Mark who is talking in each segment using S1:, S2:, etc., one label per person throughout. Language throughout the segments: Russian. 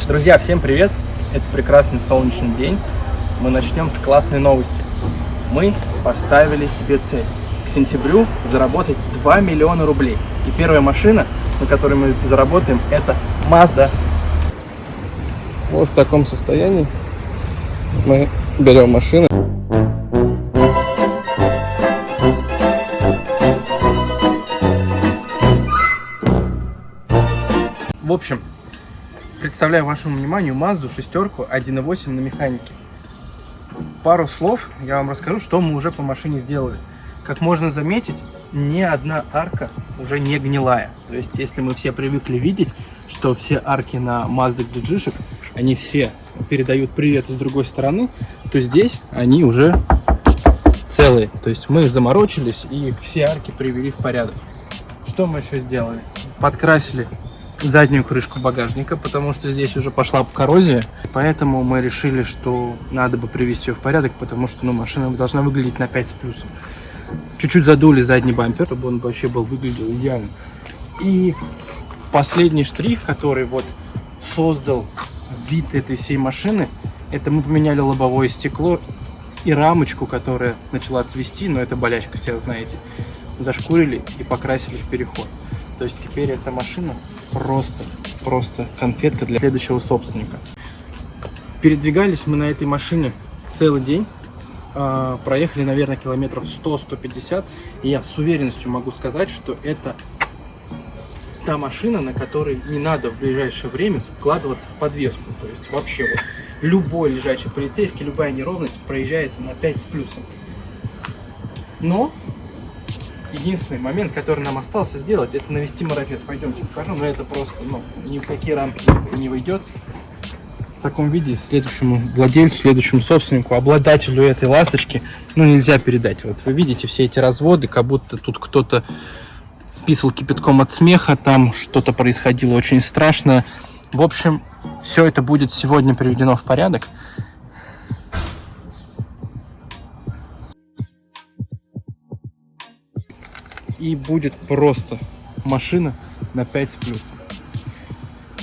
S1: Друзья, всем привет! Это прекрасный солнечный день. Мы начнем с классной новости. Мы поставили себе цель к сентябрю заработать 2 миллиона рублей. И первая машина, на которой мы заработаем, это Mazda. Вот в таком состоянии мы берем машину. В общем, представляю вашему вниманию Mazda шестерку 1.8 на механике. Пару слов я вам расскажу, что мы уже по машине сделали. Как можно заметить, ни одна арка уже не гнилая. То есть, если мы все привыкли видеть, что все арки на Mazda GG-шек, они все передают привет с другой стороны, то здесь они уже целые. То есть мы заморочились и все арки привели в порядок. Что мы еще сделали? Подкрасили заднюю крышку багажника, потому что здесь уже пошла коррозия, поэтому мы решили, что надо бы привести ее в порядок, потому что машина должна выглядеть на 5 с плюсом. Чуть-чуть задули задний бампер, чтобы он вообще выглядел идеально. И последний штрих, который создал вид этой всей машины, это мы поменяли лобовое стекло и рамочку, которая начала цвести, но это болячка, все знаете, зашкурили и покрасили в переход. То есть теперь эта машина просто конфетка для следующего собственника. Передвигались мы на этой машине целый день. Проехали, наверное, километров 100-150. И я с уверенностью могу сказать, что это та машина, на которой не надо в ближайшее время вкладываться в подвеску. То есть вообще любой лежачий полицейский, любая неровность проезжается на 5 с плюсом. Но единственный момент, который нам остался сделать, это навести марафет. Пойдемте покажу, но это просто, ни в какие рамки не войдет. В таком виде следующему владельцу, следующему собственнику, обладателю этой ласточки, нельзя передать. Вот вы видите все эти разводы, как будто тут кто-то писал кипятком от смеха, там что-то происходило очень страшное. В общем, все это будет сегодня приведено в порядок. И будет просто машина на 5 с плюсом.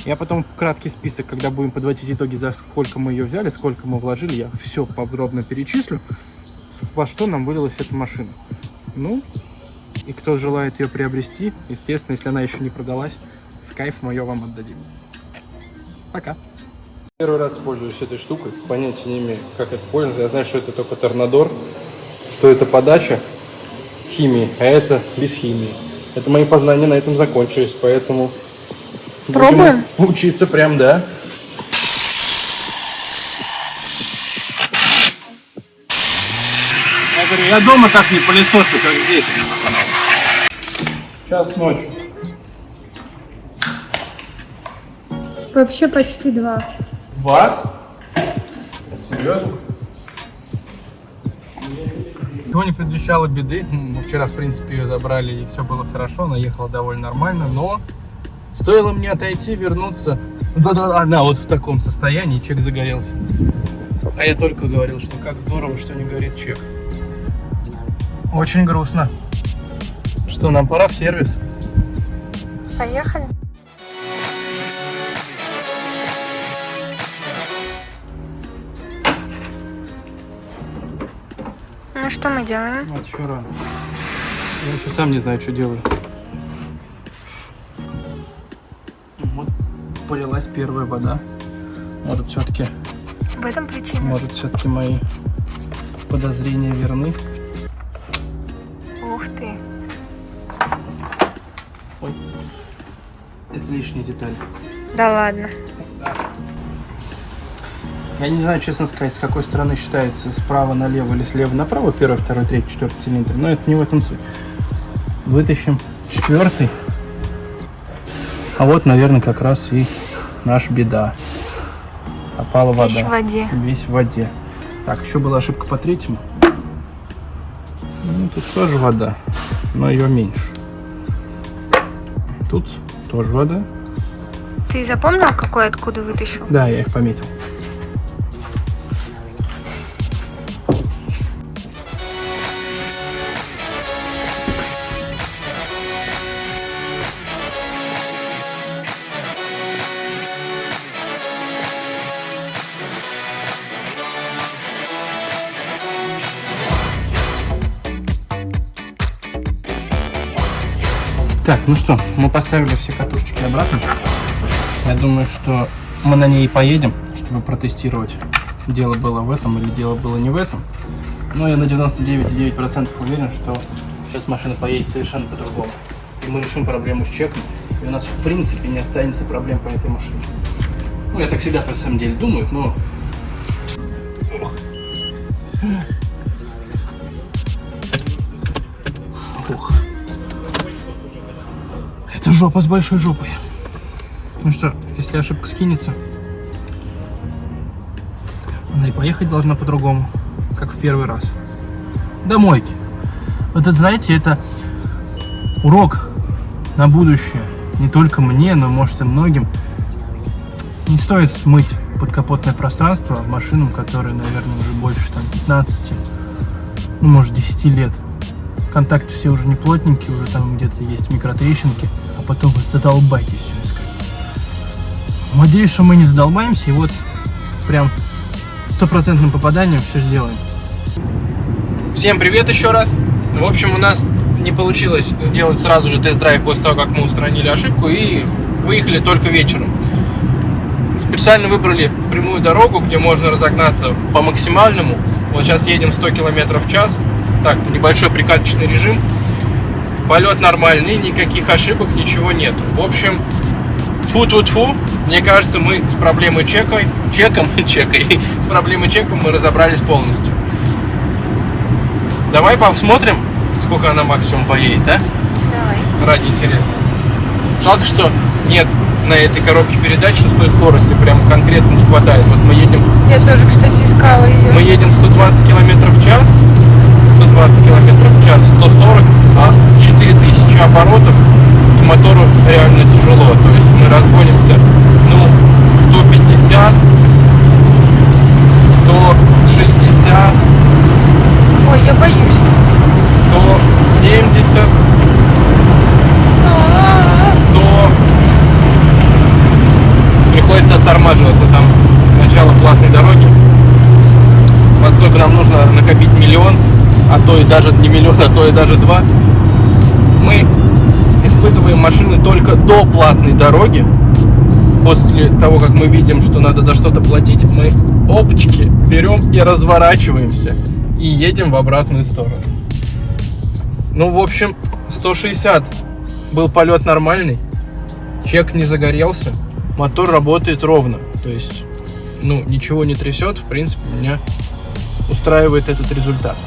S1: Я потом краткий список, когда будем подводить итоги, за сколько мы ее взяли, сколько мы вложили, я все подробно перечислю, во что нам вылилась эта машина. И кто желает ее приобрести, естественно, если она еще не продалась, с кайфом ее вам отдадим. Пока. Первый раз пользуюсь этой штукой, понятия не имею, как это пользоваться. Я знаю, что это только торнадор, что это подача химии, а это без химии. Это мои познания на этом закончились, поэтому
S2: пробуем
S1: учиться прям, да. Я говорю, я дома так не пылесошу, как здесь. Сейчас ночью.
S2: Вообще почти 2.
S1: 2? Серьезно? Ничего не предвещало беды. Вчера, в принципе, ее забрали, и все было хорошо. Она ехала довольно нормально, но стоило мне отойти, вернуться. Она в таком состоянии, чек загорелся. А я только говорил, что как здорово, что не горит чек. Очень грустно. Что, нам пора в сервис?
S2: Поехали. Ну что мы делаем?
S1: Еще рано. Я еще сам не знаю, что делаю. Полилась первая вода. Может, все-таки...
S2: В этом причина.
S1: Может, все-таки мои подозрения верны.
S2: Ух ты.
S1: Ой. Это лишняя деталь.
S2: Да ладно.
S1: Я не знаю, честно сказать, с какой стороны считается, справа налево или слева направо, первый, второй, третий, четвертый цилиндр, но это не в этом суть. Вытащим четвертый. А вот, наверное, как раз и наша беда. Опала вода.
S2: Весь в воде.
S1: Весь в воде. Так, еще была ошибка по третьему. Тут тоже вода, но ее меньше. Тут тоже вода.
S2: Ты запомнил, какой откуда вытащил?
S1: Да, я их пометил. Так, ну что, мы поставили все катушечки обратно. Я думаю, что мы на ней поедем, чтобы протестировать, дело было в этом или дело было не в этом. Но я на 99,9% уверен, что сейчас машина поедет совершенно по-другому. И мы решим проблему с чеком, и у нас в принципе не останется проблем по этой машине. Ну, я так всегда по самом деле думаю, но... Ох. Это жопа с большой жопой. Ну что, если ошибка скинется, она и поехать должна по-другому, как в первый раз. Домойки. Вот это, знаете, это урок на будущее. Не только мне, но, может, и многим. Не стоит смыть подкапотное пространство машинам, которые, наверное, уже больше там 15, ну, может, 10 лет. Контакты все уже не плотненькие, уже там где-то есть микротрещинки, а потом вы задолбаетесь все искать. Надеюсь, что мы не задолбаемся, и вот прям 100% попаданием все сделаем. Всем привет еще раз. В общем, у нас не получилось сделать сразу же тест-драйв после того, как мы устранили ошибку, и выехали только вечером. Специально выбрали прямую дорогу, где можно разогнаться по максимальному. Вот сейчас едем 100 км в час. Так, небольшой прикаточный режим. Полет нормальный, никаких ошибок, ничего нет. В общем, тьфу-тьфу-тьфу. Мне кажется, мы с проблемой с проблемой чеком мы разобрались полностью. Давай посмотрим, сколько она максимум поедет, да?
S2: Давай.
S1: Ради интереса. Жалко, что нет на этой коробке передач шестой скорости, прям конкретно не хватает. Вот мы едем...
S2: Я тоже, кстати, искала ее.
S1: Мы едем 120 км в час, 120 км в час, 140, а 4000 оборотов, и мотору реально тяжело. То есть мы разгонимся, ну, 150, 160.
S2: Ой, я боюсь.
S1: 170, 100. Приходится оттормаживаться, там начало платной дороги. Поскольку нам нужно накопить миллион, а то и даже не миллион, а то и даже 2, мы испытываем машины только до платной дороги. После того, как мы видим, что надо за что-то платить, мы опачки берем и разворачиваемся и едем в обратную сторону. Ну, в общем, 160 был полет нормальный, чек не загорелся, мотор работает ровно, то есть, ну, ничего не трясет, в принципе, меня устраивает этот результат.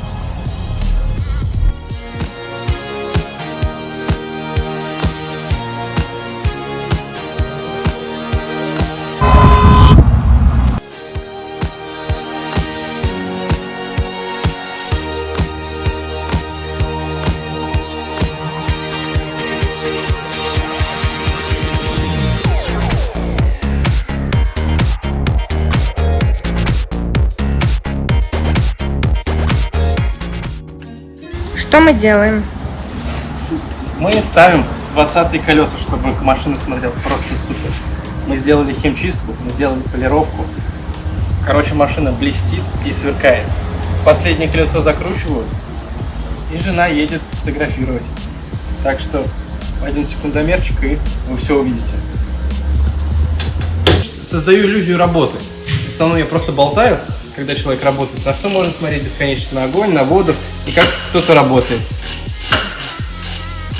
S2: Что мы делаем?
S1: Мы ставим 20-е колеса, чтобы машина смотрела просто супер. Мы сделали химчистку, мы сделали полировку. Короче, машина блестит и сверкает. Последнее колесо закручиваю, и жена едет фотографировать. Так что один секундомерчик, и вы все увидите. Создаю иллюзию работы. В основном я просто болтаю, когда человек работает. На что можно смотреть бесконечно? На огонь, на воду, и как кто-то работает.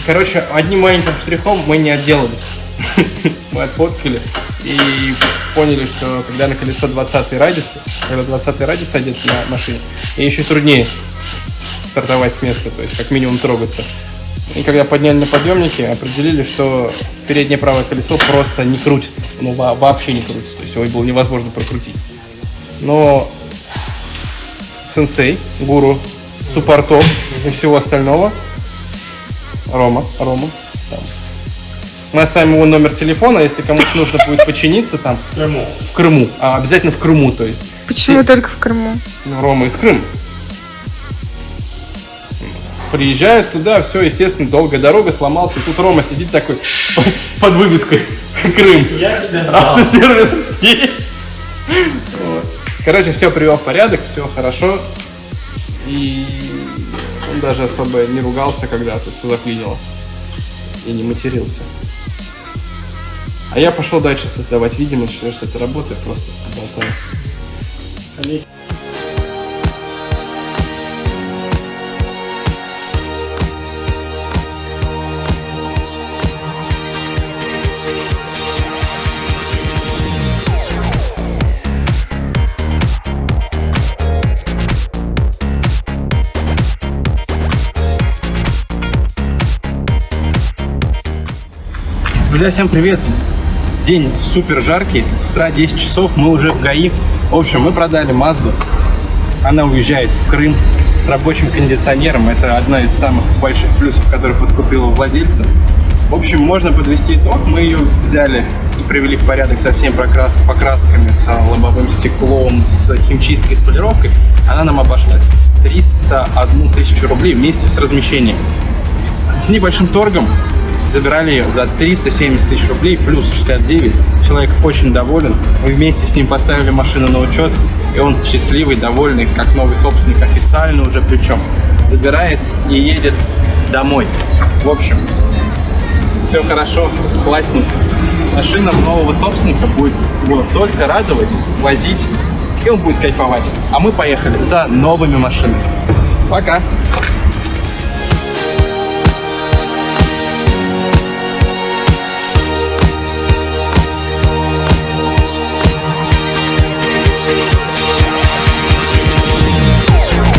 S1: Короче, одним маленьким штрихом мы не отделались. Мы отфоткали и поняли, что когда на колесо 20 радиус, когда 20 радиус одет на машине, ей еще труднее стартовать с места, то есть как минимум трогаться. И когда подняли на подъемнике, определили, что переднее правое колесо просто не крутится, ну вообще не крутится, то есть его было невозможно прокрутить. Но сенсей, гуру суппортов и всего остального, Рома, там. Мы оставим его номер телефона, если кому-то нужно будет починиться там в Крыму, а обязательно в Крыму, то есть.
S2: Почему только в Крыму?
S1: Ну, Рома из Крыма. Приезжают туда, все, естественно, долгая дорога, сломался, и тут Рома сидит такой под вывеской Крым. Автосервис здесь. Вот. Короче, все привел в порядок, все хорошо. И он даже особо не ругался, когда тут все заклинило. и не матерился. А я пошел дальше создавать видимость, что это работает, просто болтаю. Друзья, всем привет! День супер жаркий, с утра 10 часов, мы уже в ГАИ. В общем, мы продали Мазду, она уезжает в Крым с рабочим кондиционером. Это одна из самых больших плюсов, которые подкупила владельца. В общем, можно подвести итог, мы ее взяли и привели в порядок со всеми покрасками, с лобовым стеклом, с химчисткой, с полировкой. Она нам обошлась 301 тысячу рублей вместе с размещением. С небольшим торгом забирали ее за 370 тысяч рублей плюс 69. Человек очень доволен. Мы вместе с ним поставили машину на учет, и он счастливый, довольный, как новый собственник, официально уже причем. Забирает и едет домой. В общем, все хорошо, классненько. Машина нового собственника будет его только радовать, возить, и он будет кайфовать. А мы поехали за новыми машинами. Пока!